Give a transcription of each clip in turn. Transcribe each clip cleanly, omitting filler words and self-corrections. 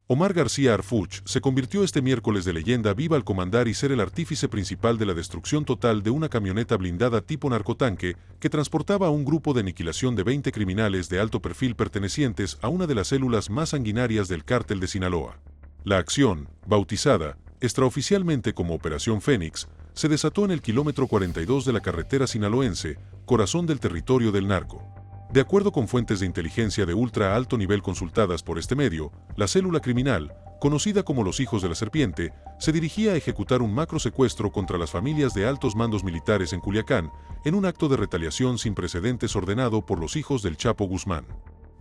Omar García Harfuch se convirtió este miércoles de leyenda viva al comandar y ser el artífice principal de la destrucción total de una camioneta blindada tipo narcotanque que transportaba a un grupo de aniquilación de 20 criminales de alto perfil pertenecientes a una de las células más sanguinarias del cártel de Sinaloa. La acción, bautizada extraoficialmente como Operación Fénix, se desató en el kilómetro 42 de la carretera sinaloense, corazón del territorio del narco. De acuerdo con fuentes de inteligencia de ultra alto nivel consultadas por este medio, la célula criminal, conocida como los Hijos de la Serpiente, se dirigía a ejecutar un macro secuestro contra las familias de altos mandos militares en Culiacán, en un acto de retaliación sin precedentes ordenado por los hijos del Chapo Guzmán.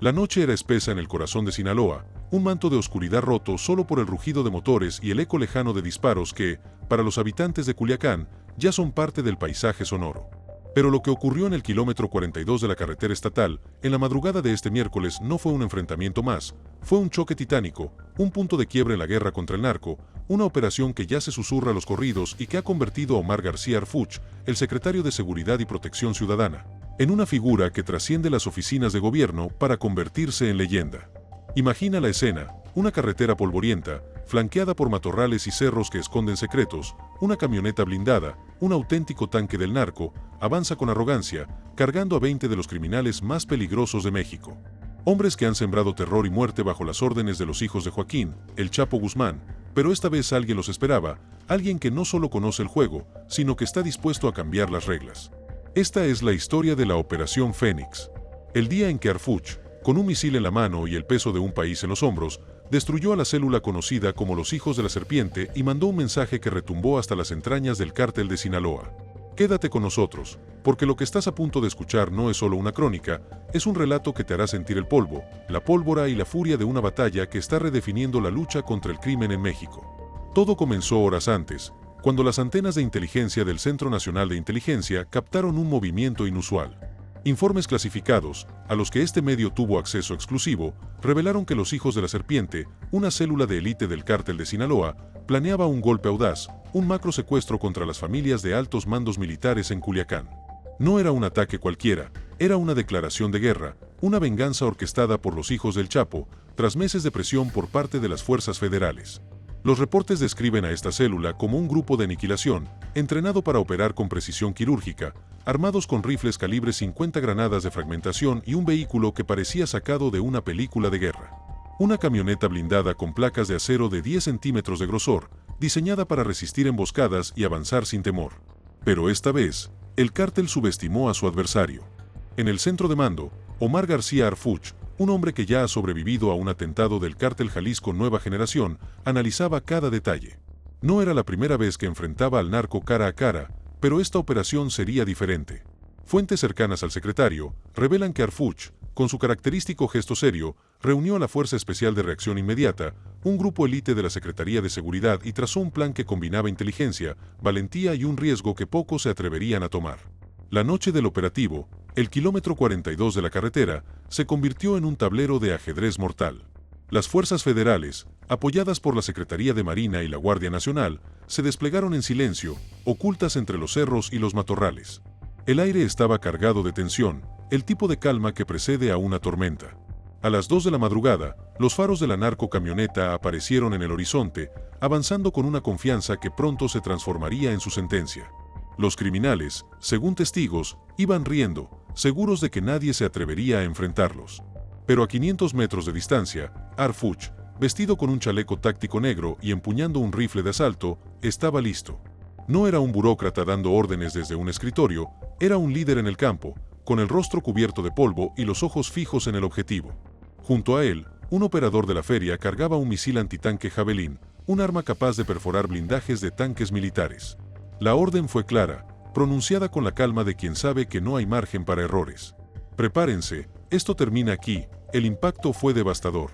La noche era espesa en el corazón de Sinaloa, un manto de oscuridad roto solo por el rugido de motores y el eco lejano de disparos que, para los habitantes de Culiacán, ya son parte del paisaje sonoro. Pero lo que ocurrió en el kilómetro 42 de la carretera estatal, en la madrugada de este miércoles, no fue un enfrentamiento más, fue un choque titánico, un punto de quiebre en la guerra contra el narco, una operación que ya se susurra a los corridos y que ha convertido a Omar García Harfuch, el secretario de Seguridad y Protección Ciudadana, en una figura que trasciende las oficinas de gobierno para convertirse en leyenda. Imagina la escena, una carretera polvorienta, flanqueada por matorrales y cerros que esconden secretos, una camioneta blindada, un auténtico tanque del narco, avanza con arrogancia, cargando a 20 de los criminales más peligrosos de México. Hombres que han sembrado terror y muerte bajo las órdenes de los hijos de Joaquín, el Chapo Guzmán, pero esta vez alguien los esperaba, alguien que no solo conoce el juego, sino que está dispuesto a cambiar las reglas. Esta es la historia de la Operación Fénix. El día en que Harfuch, con un misil en la mano y el peso de un país en los hombros, destruyó a la célula conocida como los Hijos de la Serpiente y mandó un mensaje que retumbó hasta las entrañas del cártel de Sinaloa. Quédate con nosotros, porque lo que estás a punto de escuchar no es solo una crónica, es un relato que te hará sentir el polvo, la pólvora y la furia de una batalla que está redefiniendo la lucha contra el crimen en México. Todo comenzó horas antes, cuando las antenas de inteligencia del Centro Nacional de Inteligencia captaron un movimiento inusual. Informes clasificados, a los que este medio tuvo acceso exclusivo, revelaron que los Hijos de la Serpiente, una célula de élite del cártel de Sinaloa, planeaba un golpe audaz, un macro secuestro contra las familias de altos mandos militares en Culiacán. No era un ataque cualquiera, era una declaración de guerra, una venganza orquestada por los hijos del Chapo, tras meses de presión por parte de las fuerzas federales. Los reportes describen a esta célula como un grupo de aniquilación, entrenado para operar con precisión quirúrgica, armados con rifles calibre 50, granadas de fragmentación y un vehículo que parecía sacado de una película de guerra. Una camioneta blindada con placas de acero de 10 centímetros de grosor, diseñada para resistir emboscadas y avanzar sin temor. Pero esta vez, el cártel subestimó a su adversario. En el centro de mando, Omar García Harfuch, un hombre que ya ha sobrevivido a un atentado del cártel Jalisco Nueva Generación, analizaba cada detalle. No era la primera vez que enfrentaba al narco cara a cara, pero esta operación sería diferente. Fuentes cercanas al secretario revelan que Harfuch, con su característico gesto serio, reunió a la Fuerza Especial de Reacción Inmediata, un grupo élite de la Secretaría de Seguridad, y trazó un plan que combinaba inteligencia, valentía y un riesgo que pocos se atreverían a tomar. La noche del operativo, el kilómetro 42 de la carretera, se convirtió en un tablero de ajedrez mortal. Las fuerzas federales, apoyadas por la Secretaría de Marina y la Guardia Nacional, se desplegaron en silencio, ocultas entre los cerros y los matorrales. El aire estaba cargado de tensión, el tipo de calma que precede a una tormenta. A las 2 de la madrugada, los faros de la narcocamioneta aparecieron en el horizonte, avanzando con una confianza que pronto se transformaría en su sentencia. Los criminales, según testigos, iban riendo, seguros de que nadie se atrevería a enfrentarlos. Pero a 500 metros de distancia, Harfuch, vestido con un chaleco táctico negro y empuñando un rifle de asalto, estaba listo. No era un burócrata dando órdenes desde un escritorio, era un líder en el campo, con el rostro cubierto de polvo y los ojos fijos en el objetivo. Junto a él, un operador de la feria cargaba un misil antitanque Javelin, un arma capaz de perforar blindajes de tanques militares. La orden fue clara, pronunciada con la calma de quien sabe que no hay margen para errores. Prepárense, esto termina aquí. El impacto fue devastador.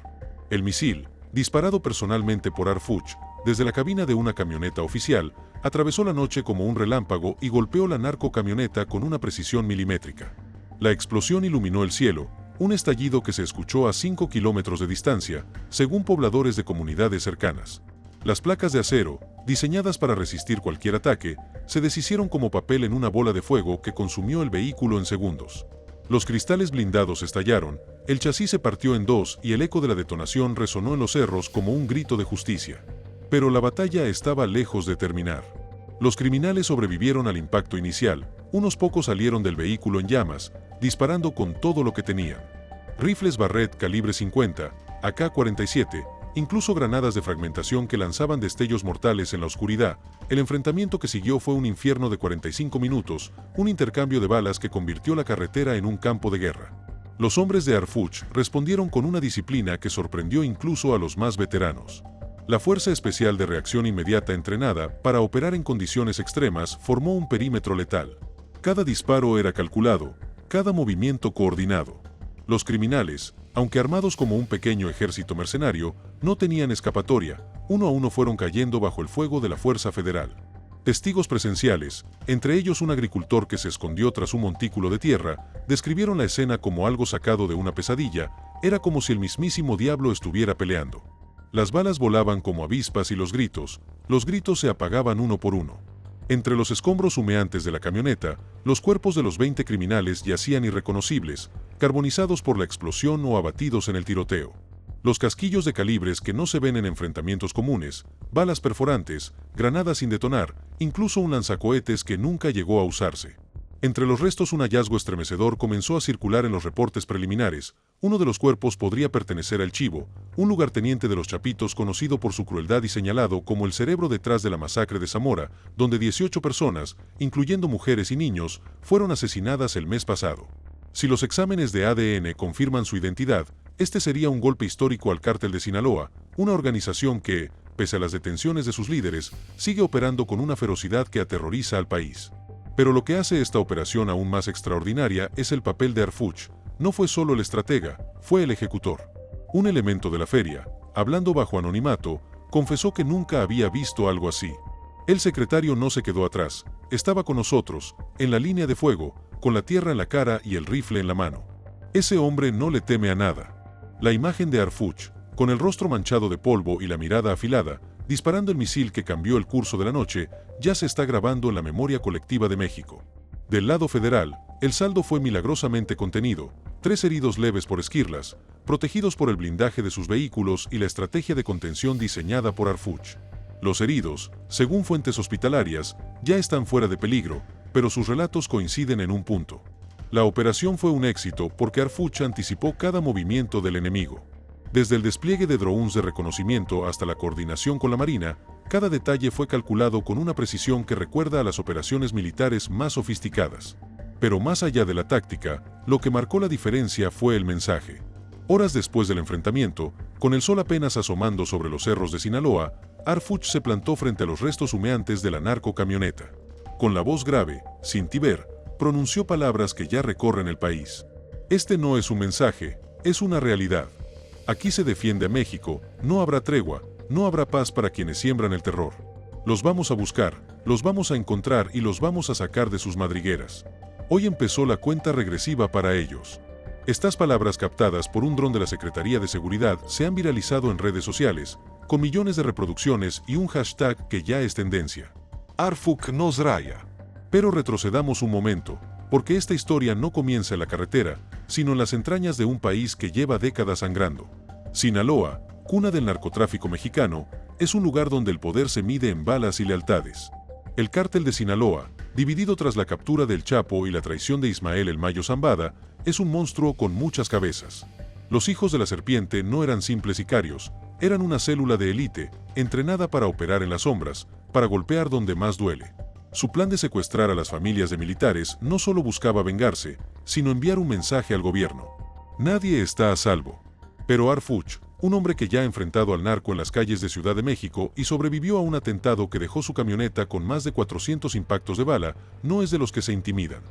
El misil, disparado personalmente por Harfuch, desde la cabina de una camioneta oficial, atravesó la noche como un relámpago y golpeó la narcocamioneta con una precisión milimétrica. La explosión iluminó el cielo, un estallido que se escuchó a 5 kilómetros de distancia, según pobladores de comunidades cercanas. Las placas de acero, diseñadas para resistir cualquier ataque, se deshicieron como papel en una bola de fuego que consumió el vehículo en segundos. Los cristales blindados estallaron, el chasis se partió en dos y el eco de la detonación resonó en los cerros como un grito de justicia. Pero la batalla estaba lejos de terminar. Los criminales sobrevivieron al impacto inicial, unos pocos salieron del vehículo en llamas, disparando con todo lo que tenían. Rifles Barrett calibre 50, AK-47, incluso granadas de fragmentación que lanzaban destellos mortales en la oscuridad. El enfrentamiento que siguió fue un infierno de 45 minutos, un intercambio de balas que convirtió la carretera en un campo de guerra. Los hombres de Harfuch respondieron con una disciplina que sorprendió incluso a los más veteranos. La Fuerza Especial de Reacción Inmediata entrenada para operar en condiciones extremas formó un perímetro letal. Cada disparo era calculado, cada movimiento coordinado. Los criminales, aunque armados como un pequeño ejército mercenario, no tenían escapatoria, uno a uno fueron cayendo bajo el fuego de la Fuerza Federal. Testigos presenciales, entre ellos un agricultor que se escondió tras un montículo de tierra, describieron la escena como algo sacado de una pesadilla, era como si el mismísimo diablo estuviera peleando. Las balas volaban como avispas y los gritos se apagaban uno por uno. Entre los escombros humeantes de la camioneta, los cuerpos de los 20 criminales yacían irreconocibles, carbonizados por la explosión o abatidos en el tiroteo. Los casquillos de calibres que no se ven en enfrentamientos comunes, balas perforantes, granadas sin detonar, incluso un lanzacohetes que nunca llegó a usarse. Entre los restos un hallazgo estremecedor comenzó a circular en los reportes preliminares. Uno de los cuerpos podría pertenecer al Chivo, un lugarteniente de los Chapitos conocido por su crueldad y señalado como el cerebro detrás de la masacre de Zamora, donde 18 personas, incluyendo mujeres y niños, fueron asesinadas el mes pasado. Si los exámenes de ADN confirman su identidad, este sería un golpe histórico al Cártel de Sinaloa, una organización que, pese a las detenciones de sus líderes, sigue operando con una ferocidad que aterroriza al país. Pero lo que hace esta operación aún más extraordinaria es el papel de Harfuch. No fue solo el estratega, fue el ejecutor. Un elemento de la feria, hablando bajo anonimato, confesó que nunca había visto algo así. El secretario no se quedó atrás, estaba con nosotros, en la línea de fuego, con la tierra en la cara y el rifle en la mano. Ese hombre no le teme a nada. La imagen de Harfuch, con el rostro manchado de polvo y la mirada afilada, disparando el misil que cambió el curso de la noche, ya se está grabando en la memoria colectiva de México. Del lado federal, el saldo fue milagrosamente contenido, 3 heridos leves por esquirlas, protegidos por el blindaje de sus vehículos y la estrategia de contención diseñada por Harfuch. Los heridos, según fuentes hospitalarias, ya están fuera de peligro, pero sus relatos coinciden en un punto. La operación fue un éxito porque Harfuch anticipó cada movimiento del enemigo. Desde el despliegue de drones de reconocimiento hasta la coordinación con la Marina, cada detalle fue calculado con una precisión que recuerda a las operaciones militares más sofisticadas. Pero más allá de la táctica, lo que marcó la diferencia fue el mensaje. Horas después del enfrentamiento, con el sol apenas asomando sobre los cerros de Sinaloa, Harfuch se plantó frente a los restos humeantes de la narcocamioneta. Con la voz grave, sin tiber, pronunció palabras que ya recorren el país. Este no es un mensaje, es una realidad. Aquí se defiende a México, no habrá tregua, no habrá paz para quienes siembran el terror. Los vamos a buscar, los vamos a encontrar y los vamos a sacar de sus madrigueras. Hoy empezó la cuenta regresiva para ellos. Estas palabras captadas por un dron de la Secretaría de Seguridad se han viralizado en redes sociales, con millones de reproducciones y un hashtag que ya es tendencia. Harfuch nos raya. Pero retrocedamos un momento, porque esta historia no comienza en la carretera, sino en las entrañas de un país que lleva décadas sangrando. Sinaloa, cuna del narcotráfico mexicano, es un lugar donde el poder se mide en balas y lealtades. El Cártel de Sinaloa, dividido tras la captura del Chapo y la traición de Ismael El Mayo Zambada, es un monstruo con muchas cabezas. Los hijos de la serpiente no eran simples sicarios, eran una célula de élite, entrenada para operar en las sombras, para golpear donde más duele. Su plan de secuestrar a las familias de militares no solo buscaba vengarse, sino enviar un mensaje al gobierno. Nadie está a salvo. Pero Harfuch, un hombre que ya ha enfrentado al narco en las calles de Ciudad de México y sobrevivió a un atentado que dejó su camioneta con más de 400 impactos de bala, no es de los que se intimidan.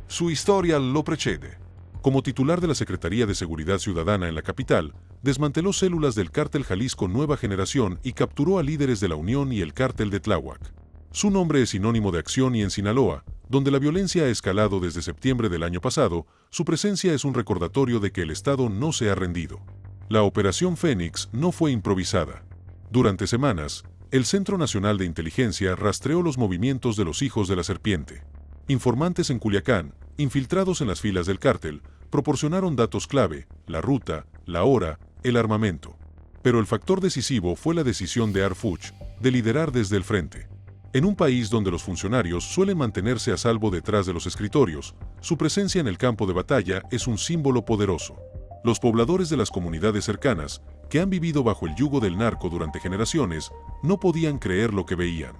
Su historia lo precede. Como titular de la Secretaría de Seguridad Ciudadana en la capital, desmanteló células del Cártel Jalisco Nueva Generación y capturó a líderes de la Unión y el Cártel de Tláhuac. Su nombre es sinónimo de acción y en Sinaloa, donde la violencia ha escalado desde septiembre del año pasado, su presencia es un recordatorio de que el Estado no se ha rendido. La Operación Fénix no fue improvisada. Durante semanas, el Centro Nacional de Inteligencia rastreó los movimientos de los hijos de la serpiente. Informantes en Culiacán, infiltrados en las filas del cártel, proporcionaron datos clave, la ruta, la hora, el armamento. Pero el factor decisivo fue la decisión de Arfuch de liderar desde el frente. En un país donde los funcionarios suelen mantenerse a salvo detrás de los escritorios, su presencia en el campo de batalla es un símbolo poderoso. Los pobladores de las comunidades cercanas, que han vivido bajo el yugo del narco durante generaciones, no podían creer lo que veían.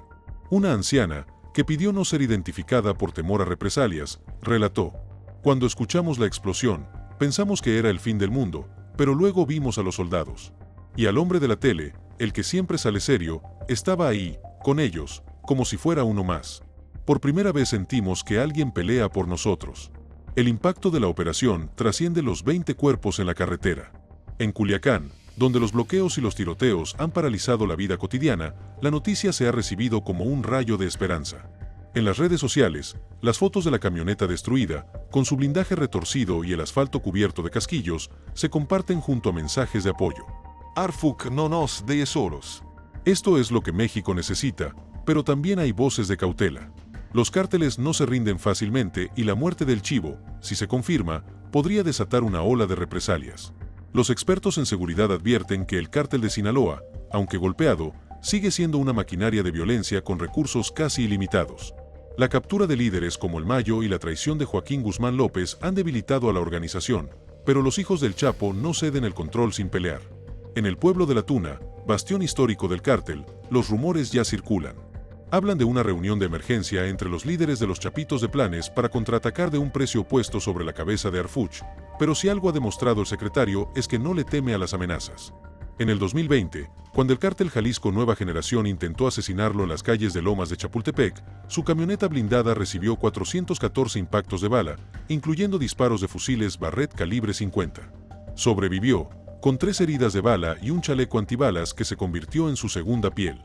Una anciana, que pidió no ser identificada por temor a represalias, relató: «Cuando escuchamos la explosión, pensamos que era el fin del mundo, pero luego vimos a los soldados. Y al hombre de la tele, el que siempre sale serio, estaba ahí, con ellos, como si fuera uno más. Por primera vez sentimos que alguien pelea por nosotros». El impacto de la operación trasciende los 20 cuerpos en la carretera. En Culiacán, donde los bloqueos y los tiroteos han paralizado la vida cotidiana, la noticia se ha recibido como un rayo de esperanza. En las redes sociales, las fotos de la camioneta destruida, con su blindaje retorcido y el asfalto cubierto de casquillos, se comparten junto a mensajes de apoyo. Arfuch no nos deje solos. Esto es lo que México necesita, pero también hay voces de cautela. Los cárteles no se rinden fácilmente y la muerte del Chivo, si se confirma, podría desatar una ola de represalias. Los expertos en seguridad advierten que el cártel de Sinaloa, aunque golpeado, sigue siendo una maquinaria de violencia con recursos casi ilimitados. La captura de líderes como el Mayo y la traición de Joaquín Guzmán López han debilitado a la organización, pero los hijos del Chapo no ceden el control sin pelear. En el pueblo de La Tuna, bastión histórico del cártel, los rumores ya circulan. Hablan de una reunión de emergencia entre los líderes de los Chapitos de Planes para contraatacar de un precio opuesto sobre la cabeza de Arfuch, pero si algo ha demostrado el secretario es que no le teme a las amenazas. En el 2020, cuando el cártel Jalisco Nueva Generación intentó asesinarlo en las calles de Lomas de Chapultepec, su camioneta blindada recibió 414 impactos de bala, incluyendo disparos de fusiles Barrett calibre 50. Sobrevivió, con 3 heridas de bala y un chaleco antibalas que se convirtió en su segunda piel.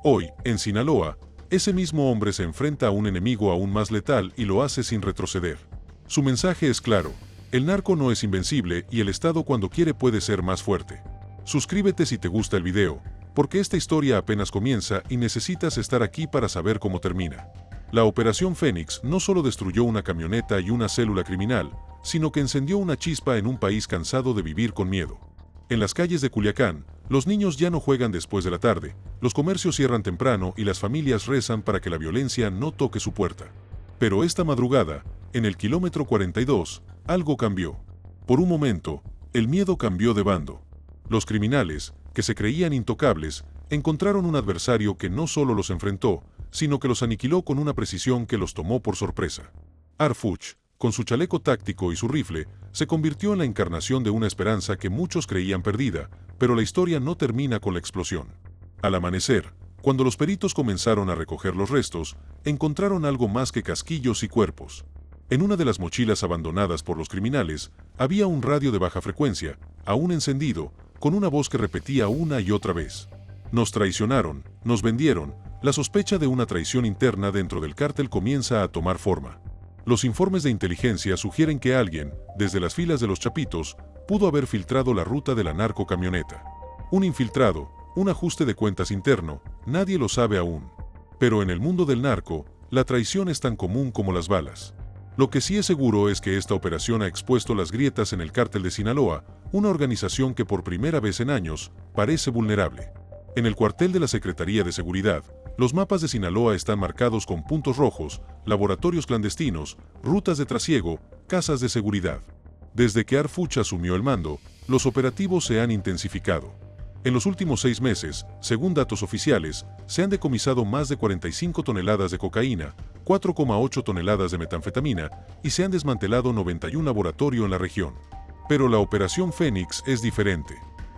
Hoy, en Sinaloa, ese mismo hombre se enfrenta a un enemigo aún más letal y lo hace sin retroceder. Su mensaje es claro: el narco no es invencible y el Estado cuando quiere puede ser más fuerte. Suscríbete si te gusta el video, porque esta historia apenas comienza y necesitas estar aquí para saber cómo termina. La Operación Fénix no solo destruyó una camioneta y una célula criminal, sino que encendió una chispa en un país cansado de vivir con miedo. En las calles de Culiacán, los niños ya no juegan después de la tarde, los comercios cierran temprano y las familias rezan para que la violencia no toque su puerta. Pero esta madrugada, en el kilómetro 42, algo cambió. Por un momento, el miedo cambió de bando. Los criminales, que se creían intocables, encontraron un adversario que no solo los enfrentó, sino que los aniquiló con una precisión que los tomó por sorpresa. Arfuch, con su chaleco táctico y su rifle, se convirtió en la encarnación de una esperanza que muchos creían perdida, pero la historia no termina con la explosión. Al amanecer, cuando los peritos comenzaron a recoger los restos, encontraron algo más que casquillos y cuerpos. En una de las mochilas abandonadas por los criminales, había un radio de baja frecuencia, aún encendido, con una voz que repetía una y otra vez: «Nos traicionaron, nos vendieron». La sospecha de una traición interna dentro del cártel comienza a tomar forma. Los informes de inteligencia sugieren que alguien, desde las filas de los Chapitos, pudo haber filtrado la ruta de la narcocamioneta. Un infiltrado, un ajuste de cuentas interno, nadie lo sabe aún. Pero en el mundo del narco, la traición es tan común como las balas. Lo que sí es seguro es que esta operación ha expuesto las grietas en el cártel de Sinaloa, una organización que por primera vez en años parece vulnerable. En el cuartel de la Secretaría de Seguridad, los mapas de Sinaloa están marcados con puntos rojos, laboratorios clandestinos, rutas de trasiego, casas de seguridad. Desde que Arfuch asumió el mando, los operativos se han intensificado. En los últimos 6 meses, según datos oficiales, se han decomisado más de 45 toneladas de cocaína, 4,8 toneladas de metanfetamina y se han desmantelado 91 laboratorios en la región. Pero la Operación Fénix es diferente.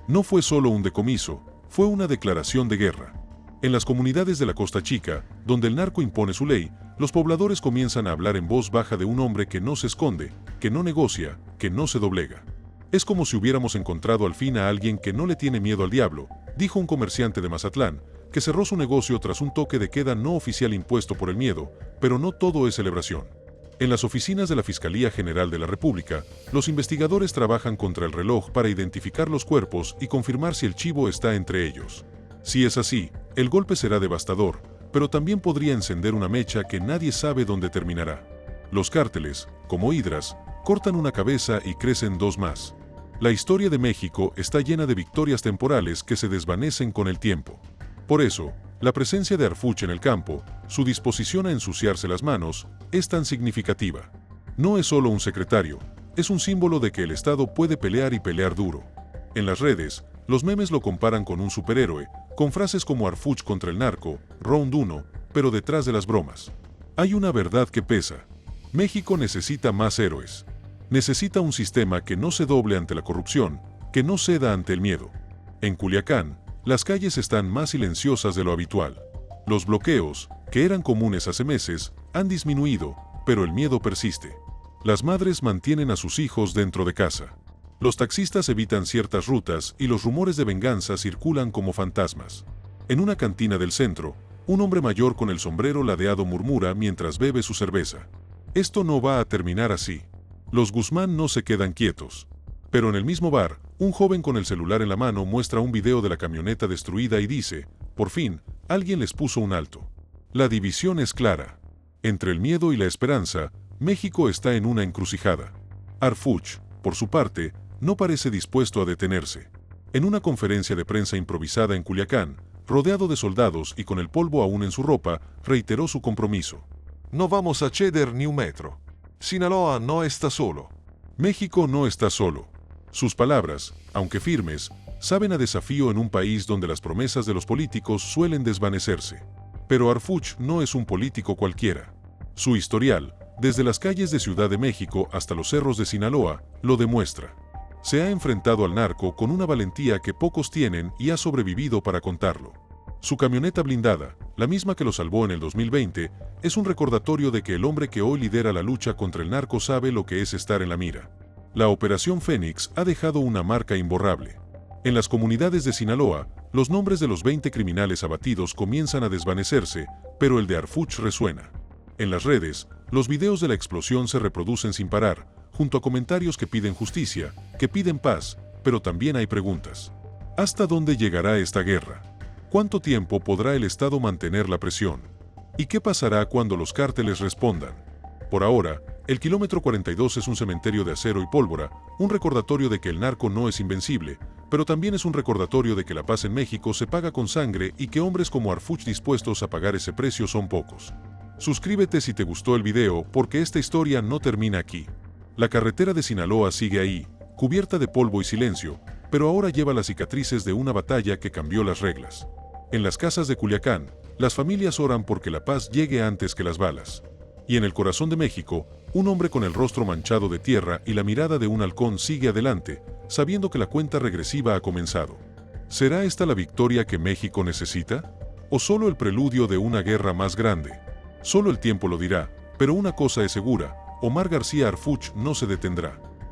No fue solo un decomiso, fue una declaración de guerra. En las comunidades de la Costa Chica, donde el narco impone su ley, los pobladores comienzan a hablar en voz baja de un hombre que no se esconde, que no negocia, que no se doblega. Es como si hubiéramos encontrado al fin a alguien que no le tiene miedo al diablo, dijo un comerciante de Mazatlán, que cerró su negocio tras un toque de queda no oficial impuesto por el miedo, pero no todo es celebración. En las oficinas de la Fiscalía General de la República, los investigadores trabajan contra el reloj para identificar los cuerpos y confirmar si el chivo está entre ellos. Si es así, el golpe será devastador, pero también podría encender una mecha que nadie sabe dónde terminará. Los cárteles, como hidras, cortan una cabeza y crecen dos más. La historia de México está llena de victorias temporales que se desvanecen con el tiempo. Por eso, la presencia de Harfuch en el campo, su disposición a ensuciarse las manos, es tan significativa. No es solo un secretario, es un símbolo de que el Estado puede pelear y pelear duro. En las redes, los memes lo comparan con un superhéroe, con frases como Harfuch contra el narco, round 1, pero detrás de las bromas hay una verdad que pesa. México necesita más héroes. Necesita un sistema que no se doble ante la corrupción, que no ceda ante el miedo. En Culiacán, las calles están más silenciosas de lo habitual. Los bloqueos, que eran comunes hace meses, han disminuido, pero el miedo persiste. Las madres mantienen a sus hijos dentro de casa. Los taxistas evitan ciertas rutas y los rumores de venganza circulan como fantasmas. En una cantina del centro, un hombre mayor con el sombrero ladeado murmura mientras bebe su cerveza. Esto no va a terminar así. Los Guzmán no se quedan quietos. Pero en el mismo bar, un joven con el celular en la mano muestra un video de la camioneta destruida y dice, por fin, alguien les puso un alto. La división es clara. Entre el miedo y la esperanza, México está en una encrucijada. Harfuch, por su parte, no parece dispuesto a detenerse. En una conferencia de prensa improvisada en Culiacán, rodeado de soldados y con el polvo aún en su ropa, reiteró su compromiso. No vamos a ceder ni un metro. Sinaloa no está solo. México no está solo. Sus palabras, aunque firmes, saben a desafío en un país donde las promesas de los políticos suelen desvanecerse. Pero Harfuch no es un político cualquiera. Su historial, desde las calles de Ciudad de México hasta los cerros de Sinaloa, lo demuestra. Se ha enfrentado al narco con una valentía que pocos tienen y ha sobrevivido para contarlo. Su camioneta blindada, la misma que lo salvó en el 2020, es un recordatorio de que el hombre que hoy lidera la lucha contra el narco sabe lo que es estar en la mira. La Operación Fénix ha dejado una marca imborrable. En las comunidades de Sinaloa, los nombres de los 20 criminales abatidos comienzan a desvanecerse, pero el de Harfuch resuena. En las redes, los videos de la explosión se reproducen sin parar, junto a comentarios que piden justicia, que piden paz, pero también hay preguntas. ¿Hasta dónde llegará esta guerra? ¿Cuánto tiempo podrá el Estado mantener la presión? ¿Y qué pasará cuando los cárteles respondan? Por ahora, el kilómetro 42 es un cementerio de acero y pólvora, un recordatorio de que el narco no es invencible, pero también es un recordatorio de que la paz en México se paga con sangre y que hombres como Harfuch dispuestos a pagar ese precio son pocos. Suscríbete si te gustó el video, porque esta historia no termina aquí. La carretera de Sinaloa sigue ahí, cubierta de polvo y silencio, pero ahora lleva las cicatrices de una batalla que cambió las reglas. En las casas de Culiacán, las familias oran porque la paz llegue antes que las balas. Y en el corazón de México, un hombre con el rostro manchado de tierra y la mirada de un halcón sigue adelante, sabiendo que la cuenta regresiva ha comenzado. ¿Será esta la victoria que México necesita? ¿O solo el preludio de una guerra más grande? Solo el tiempo lo dirá, pero una cosa es segura, Omar García Harfuch no se detendrá.